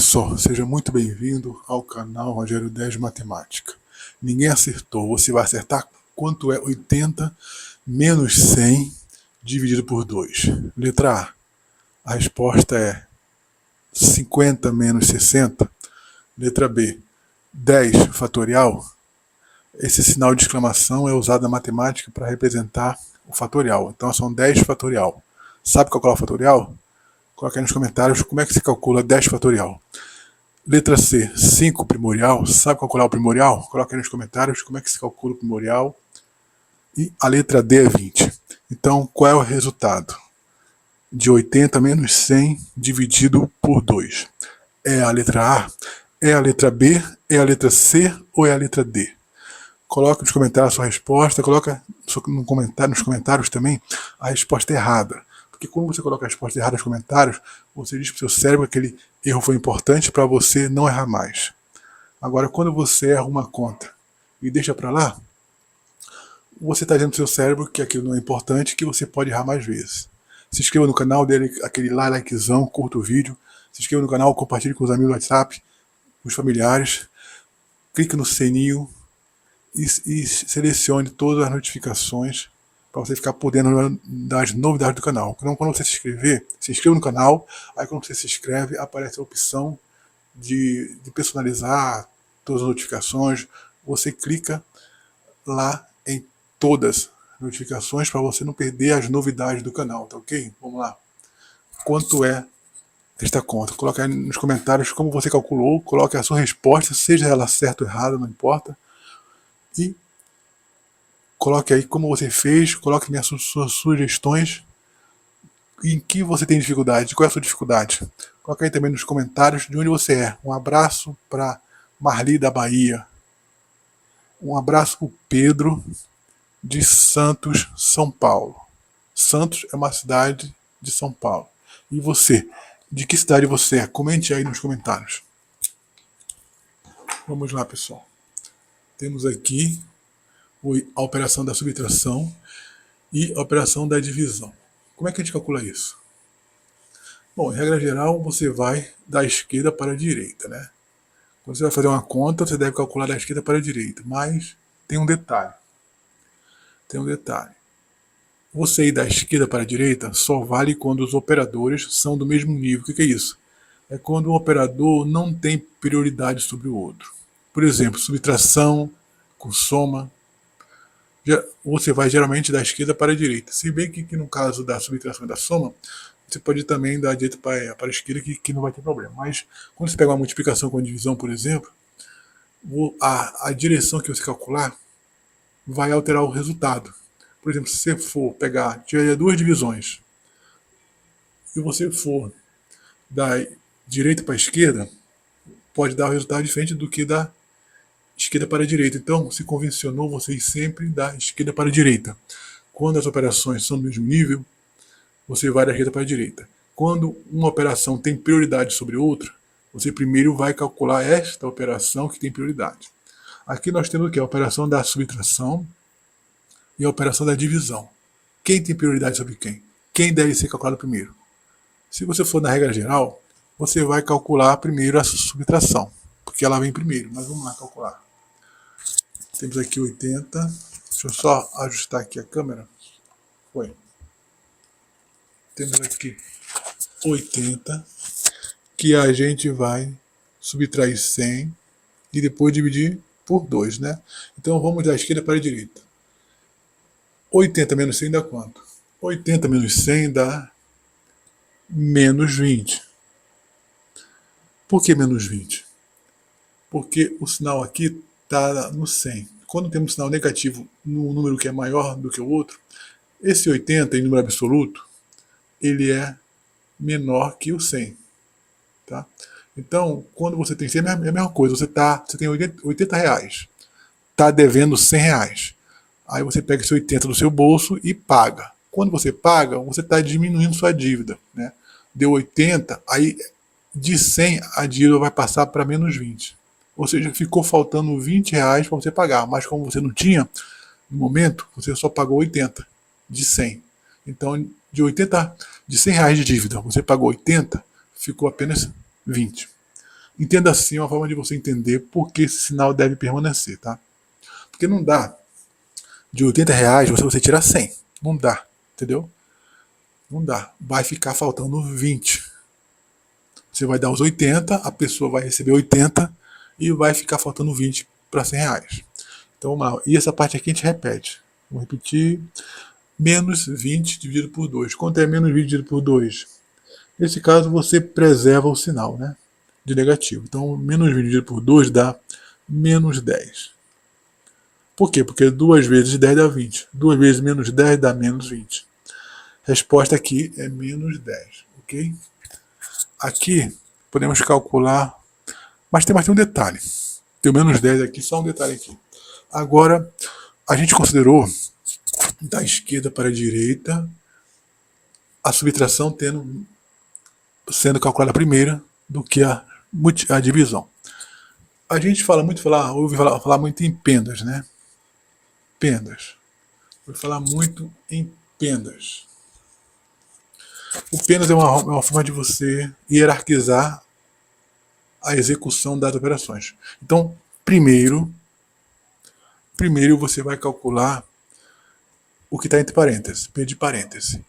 pessoal, seja muito bem-vindo ao canal Rogério 10 Matemática. Ninguém acertou, você vai acertar quanto é 80 menos 100 dividido por 2. Letra A resposta é 50 menos 60. Letra B, 10 fatorial. Esse sinal de exclamação é usado na matemática para representar o fatorial, então são 10 fatorial. Sabe calcular o fatorial? Coloca aí nos comentários como é que se calcula 10 fatorial. Letra C, 5 primorial. Sabe calcular o primorial? Coloca aí nos comentários como é que se calcula o primorial. E a letra D é 20. Então, qual é o resultado de 80 menos 100 dividido por 2? É a letra A? É a letra B? É a letra C ou é a letra D? Coloca nos comentários a sua resposta. Coloca nos comentários também a resposta errada. Porque quando você coloca a resposta errada nos comentários, você diz para o seu cérebro que aquele erro foi importante para você não errar mais. Agora, quando você erra uma conta e deixa para lá, você está dizendo para o seu cérebro que aquilo não é importante, que você pode errar mais vezes. Se inscreva no canal, dê aquele likezão, curta o vídeo. Se inscreva no canal, compartilhe com os amigos do WhatsApp, os familiares. Clique no sininho e selecione todas as notificações para você ficar por dentro das novidades do canal. Então, quando você se inscreva no canal, aí quando você se inscreve, aparece a opção de personalizar todas as notificações. Você clica lá em todas as notificações para você não perder as novidades do canal, tá ok? Vamos lá. Quanto é esta conta? Coloque aí nos comentários como você calculou, coloque a sua resposta, seja ela certa ou errada, não importa. E coloque aí como você fez, coloque suas sugestões, em que você tem dificuldade, qual é a sua dificuldade. Coloque aí também nos comentários de onde você é. Um abraço para Marli da Bahia. Um abraço para o Pedro de Santos, São Paulo. Santos é uma cidade de São Paulo. E você? De que cidade você é? Comente aí nos comentários. Vamos lá, pessoal. Temos aqui a operação da subtração e a operação da divisão. Como é que a gente calcula isso? Bom, em regra geral, você vai da esquerda para a direita, né? Quando você vai fazer uma conta, você deve calcular da esquerda para a direita, mas tem um detalhe. Você ir da esquerda para a direita só vale quando os operadores são do mesmo nível. O que é isso? É quando um operador não tem prioridade sobre o outro. Por exemplo, subtração com soma. Você vai geralmente da esquerda para a direita. Se bem que no caso da subtração e da soma, você pode ir também da direita para a esquerda, que não vai ter problema. Mas quando você pega uma multiplicação com divisão, por exemplo, a direção que você calcular vai alterar o resultado. Por exemplo, se você for tiver duas divisões e você for da direita para a esquerda, pode dar um resultado diferente do que da esquerda para a direita. Então, se convencionou você ir sempre da esquerda para a direita. Quando as operações são do mesmo nível, você vai da esquerda para a direita. Quando uma operação tem prioridade sobre outra, você primeiro vai calcular esta operação que tem prioridade. Aqui nós temos o que? A operação da subtração e a operação da divisão. Quem tem prioridade sobre quem? Quem deve ser calculado primeiro? Se você for na regra geral, você vai calcular primeiro a subtração, porque ela vem primeiro. Mas vamos lá calcular. Temos aqui 80. Deixa eu só ajustar aqui a câmera. Foi. Temos aqui 80, que a gente vai subtrair 100 e depois dividir por 2, né? Então vamos da esquerda para a direita. 80 menos 100 dá quanto? 80 menos 100 dá menos 20. Por que menos 20? Porque o sinal aqui está no 100. Quando temos um sinal negativo no número que é maior do que o outro, esse 80 em número absoluto, ele é menor que o 100. Tá? Então, quando você tem 100, é a mesma coisa. Você tem 80 reais. Está devendo 100 reais. Aí você pega esse 80 do seu bolso e paga. Quando você paga, você está diminuindo sua dívida. Né? Deu 80, aí de 100 a dívida vai passar para menos 20. Ou seja, ficou faltando 20 reais para você pagar. Mas como você não tinha, no momento, você só pagou 80 de 100. Então, de 100 reais de dívida, você pagou 80, ficou apenas 20. Entenda assim, é uma forma de você entender por que esse sinal deve permanecer, tá? Porque não dá de R$ 80 você tirar 100. Não dá, entendeu? Não dá. Vai ficar faltando 20. Você vai dar os 80, a pessoa vai receber 80 e vai ficar faltando 20 para R$ 100. Então vamos lá. E essa parte aqui a gente repete. Vamos repetir. Menos 20 dividido por 2. Quanto é menos 20 dividido por 2? Nesse caso você preserva o sinal, né, de negativo. Então menos 20 dividido por 2 dá menos 10. Por quê? Porque 2 vezes 10 dá 20. 2 vezes menos 10 dá menos 20. Resposta aqui é menos 10, ok? Aqui podemos calcular, mas tem um detalhe. Tem o menos 10 aqui, só um detalhe aqui. Agora, a gente considerou da esquerda para a direita a subtração sendo calculada primeiro do que a divisão. A gente ouve falar muito em pendas, né? Pendas. Ouve falar muito em pendas. O pendas é uma forma de você hierarquizar a execução das operações. Então, primeiro você vai calcular o que está entre parênteses, P de parêntese.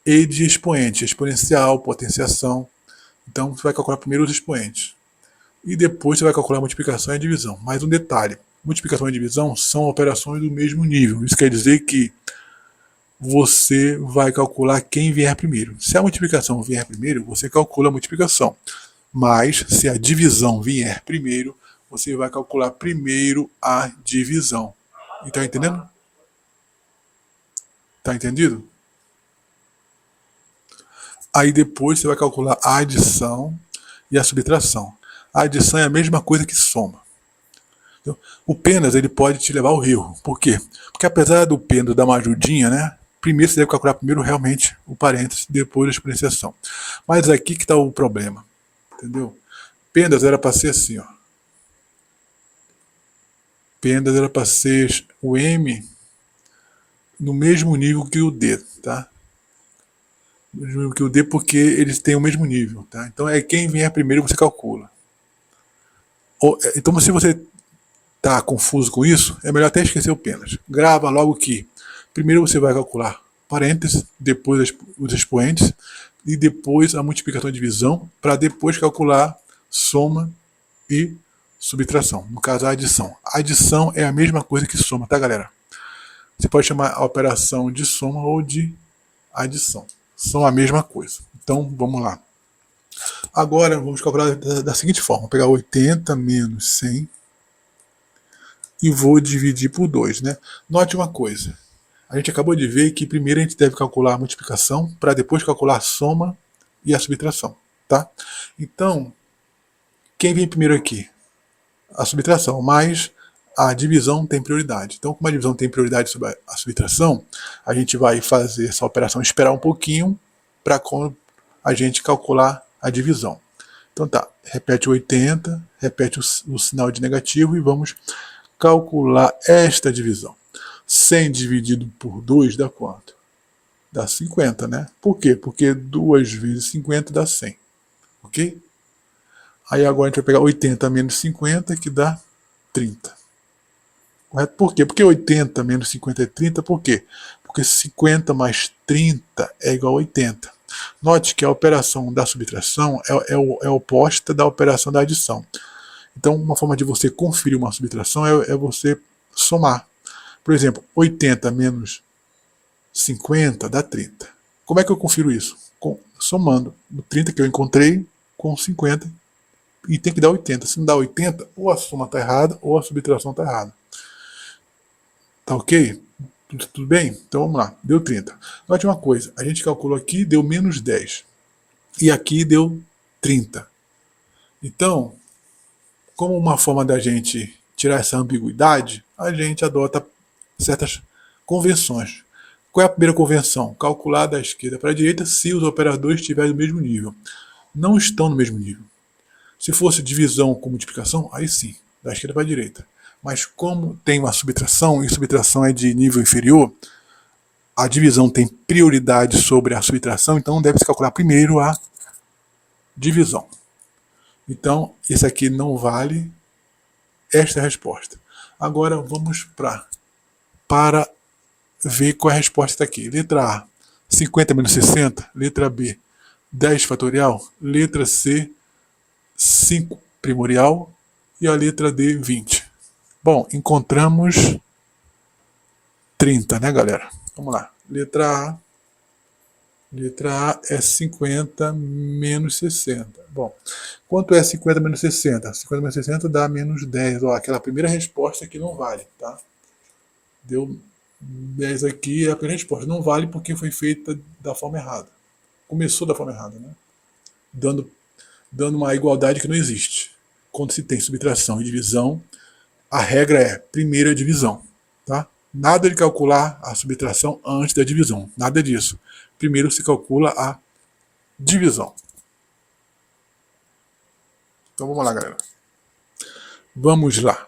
E de expoente, exponencial, potenciação. Então, você vai calcular primeiro os expoentes. E depois você vai calcular a multiplicação e a divisão. Mais um detalhe. Multiplicação e divisão são operações do mesmo nível. Isso quer dizer que você vai calcular quem vier primeiro. Se a multiplicação vier primeiro, você calcula a multiplicação. Mas, se a divisão vier primeiro, você vai calcular primeiro a divisão. Está entendendo? Está entendido? Aí depois você vai calcular a adição e a subtração. A adição é a mesma coisa que soma. Então, o Pendas ele pode te levar ao erro. Por quê? Porque apesar do Pendas dar uma ajudinha, né? Primeiro você deve calcular primeiro realmente o parênteses, depois a exponenciação. Mas aqui que está o problema. Entendeu? Pendas era para ser assim, ó. Pendas era para ser o M no mesmo nível que o D, tá? No mesmo nível que o D porque eles têm o mesmo nível, tá? Então é quem vier primeiro você calcula. Então se você tá confuso com isso, é melhor até esquecer o Pendas. Grava logo que primeiro você vai calcular parênteses, depois os expoentes e depois a multiplicação e divisão, para depois calcular soma e subtração. No caso, a adição. A adição é a mesma coisa que soma, tá, galera? Você pode chamar a operação de soma ou de adição. São a mesma coisa. Então, vamos lá. Agora, vamos calcular da seguinte forma. Vou pegar 80 menos 100 e vou dividir por 2, né? Note uma coisa. A gente acabou de ver que primeiro a gente deve calcular a multiplicação para depois calcular a soma e a subtração, tá? Então, quem vem primeiro aqui? A subtração, mas a divisão tem prioridade. Então, como a divisão tem prioridade sobre a subtração, a gente vai fazer essa operação, esperar um pouquinho para quando a gente calcular a divisão. Então tá, repete 80, repete o sinal de negativo e vamos calcular esta divisão. 100 dividido por 2 dá quanto? Dá 50, né? Por quê? Porque 2 vezes 50 dá 100. Ok? Aí agora a gente vai pegar 80 menos 50, que dá 30. Correto? Por quê? Porque 80 menos 50 é 30, por quê? Porque 50 mais 30 é igual a 80. Note que a operação da subtração é oposta da operação da adição. Então, uma forma de você conferir uma subtração é você somar. Por exemplo, 80 menos 50 dá 30. Como é que eu confiro isso? Somando o 30 que eu encontrei com 50 e tem que dar 80. Se não dá 80, ou a soma está errada ou a subtração está errada. Tá ok? Tudo bem? Então vamos lá. Deu 30. Note uma coisa. A gente calculou aqui, deu menos 10. E aqui deu 30. Então, como uma forma da gente tirar essa ambiguidade, a gente adota certas convenções. Qual é a primeira convenção? Calcular da esquerda para a direita se os operadores estiverem no mesmo nível. Não estão no mesmo nível. Se fosse divisão com multiplicação, aí sim, da esquerda para a direita. Mas como tem uma subtração, e subtração é de nível inferior, a divisão tem prioridade sobre a subtração, então deve-se calcular primeiro a divisão. Então, esse aqui não vale. Esta é a resposta. Agora vamos para ver qual é a resposta aqui. Letra A, 50 menos 60. Letra B, 10 fatorial. Letra C, 5 primorial. E a letra D, 20. Bom, encontramos 30, né, galera? Vamos lá. Letra A. Letra A é 50 menos 60. Bom, quanto é 50 menos 60? 50 menos 60 dá menos 10. Ó, aquela primeira resposta aqui não vale, tá? Deu 10 aqui, é a primeira resposta. Não vale porque foi feita da forma errada. Começou da forma errada, né? Dando uma igualdade que não existe. Quando se tem subtração e divisão, a regra é primeira divisão, tá? Nada de calcular a subtração antes da divisão. Nada disso. Primeiro se calcula a divisão. Então vamos lá, galera. Vamos lá.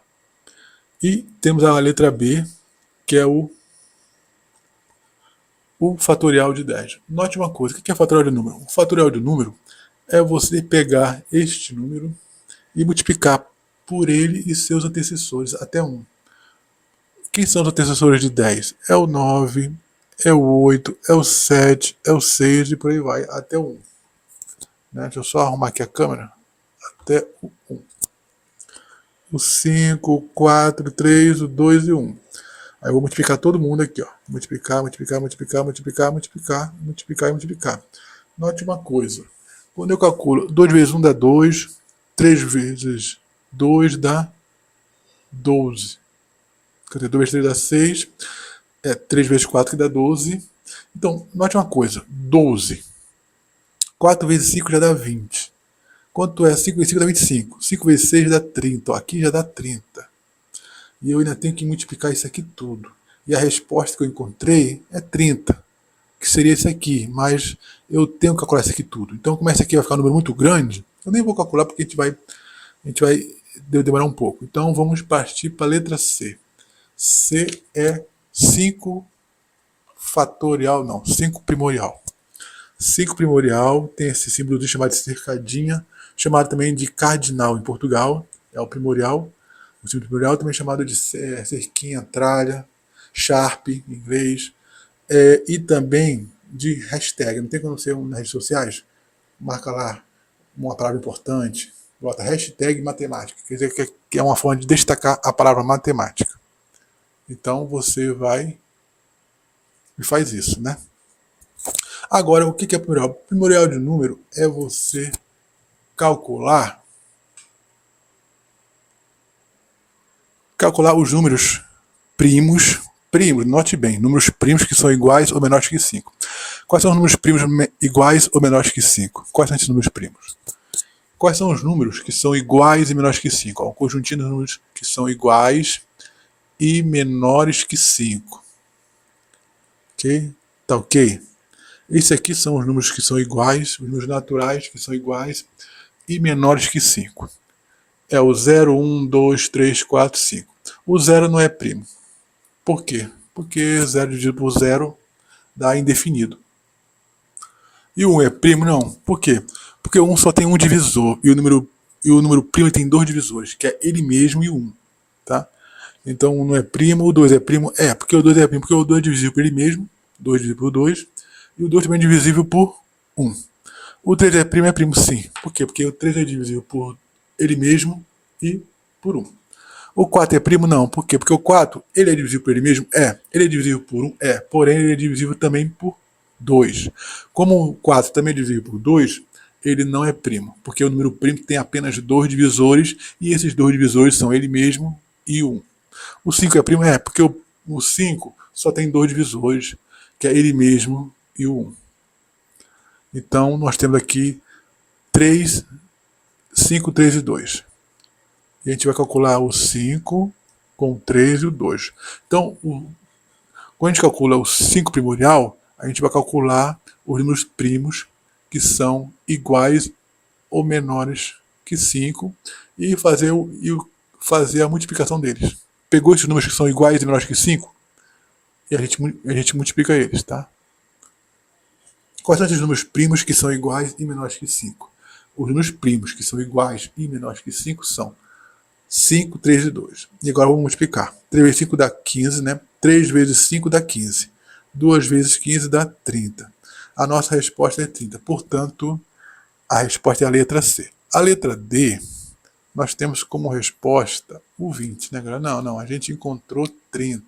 E temos a letra B, que é o fatorial de 10. Note uma coisa, o que é fatorial de número? O fatorial de número é você pegar este número e multiplicar por ele e seus antecessores até 1. Quem são os antecessores de 10? É o 9, é o 8, é o 7, é o 6 e por aí vai, até o 1. Né? Deixa eu só arrumar aqui a câmera. Até o 1. O 5, o 4, o 3, o 2 e o 1. Aí eu vou multiplicar todo mundo aqui, ó. Multiplicar, multiplicar, multiplicar, multiplicar, multiplicar, multiplicar e multiplicar. Note uma coisa. Quando eu calculo 2 vezes 1 dá 2, 3 vezes 2 dá 12. Quer dizer, 2 vezes 3 dá 6, 3 vezes 4 que dá 12. Então, note uma coisa. 12. 4 vezes 5 já dá 20. Quanto é 5 vezes 5 dá 25. 5 vezes 6 dá 30. Ó, aqui já dá 30. E eu ainda tenho que multiplicar isso aqui tudo. E a resposta que eu encontrei é 30, que seria isso aqui. Mas eu tenho que calcular isso aqui tudo. Então, como esse aqui vai ficar um número muito grande, eu nem vou calcular porque a gente vai demorar um pouco. Então, vamos partir para a letra C. C é 5 fatorial, não, 5 primorial. 5 primorial tem esse símbolo chamado de cercadinha, chamado também de cardinal em Portugal, é o primorial. O símbolo primorial também é chamado de cerquinha, tralha, sharp em inglês, e também de hashtag. Não tem como ser nas redes sociais? Marca lá uma palavra importante, bota hashtag matemática, quer dizer que é uma forma de destacar a palavra matemática. Então você vai e faz isso, né? Agora, o que é primorial? Primorial de número é você calcular os números primos, note bem, números primos que são iguais ou menores que 5. Quais são os números primos iguais ou menores que 5? Quais são esses números primos? Quais são os números que são iguais e menores que 5? Um conjuntinho de números que são iguais e menores que 5. Ok? Tá ok? Esses aqui são os números que são iguais, os números naturais que são iguais e menores que 5. É o 0, 1, 2, 3, 4, 5. O 0 não é primo. Por quê? Porque 0 dividido por 0 dá indefinido. E o 1 é primo? Não. Por quê? Porque o 1 só tem um divisor e o número primo tem dois divisores, que é ele mesmo e o 1. Tá? Então o 1 não é primo, o 2 é primo? É, porque o 2 é primo, porque o 2 é divisível por ele mesmo, 2 dividido por 2, e o 2 também é divisível por 1. O 3 é primo sim. Por quê? Porque o 3 é divisível por ele mesmo e por 1. O 4 é primo? Não. Por quê? Porque o 4, ele é divisível por ele mesmo? É. Ele é divisível por 1? É. Porém, ele é divisível também por 2. Como o 4 também é divisível por 2, ele não é primo. Porque o número primo tem apenas dois divisores, e esses dois divisores são ele mesmo e 1. O 5 é primo? É. Porque o 5 só tem dois divisores, que é ele mesmo e o 1. Então, nós temos aqui 3, 5, 3 e 2. E a gente vai calcular o 5 com o 3 e o 2. Então, quando a gente calcula o 5 primorial, a gente vai calcular os números primos que são iguais ou menores que 5 e fazer a multiplicação deles. Pegou esses números que são iguais e menores que 5 e a gente multiplica eles, tá? Quais são esses números primos que são iguais e menores que 5? Os números primos, que são iguais e menores que 5, são 5, 3 e 2. E agora vamos multiplicar. 3 vezes 5 dá 15, né? 3 vezes 5 dá 15. 2 vezes 15 dá 30. A nossa resposta é 30. Portanto, a resposta é a letra C. A letra D, nós temos como resposta o 20, né, galera? Não, a gente encontrou 30.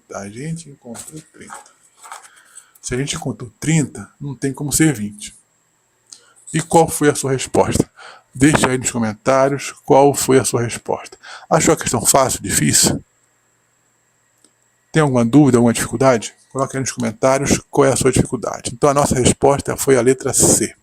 Se a gente encontrou 30, não tem como ser 20. E qual foi a sua resposta? Deixa aí nos comentários qual foi a sua resposta. Achou a questão fácil, difícil? Tem alguma dúvida, alguma dificuldade? Coloque aí nos comentários qual é a sua dificuldade. Então a nossa resposta foi a letra C.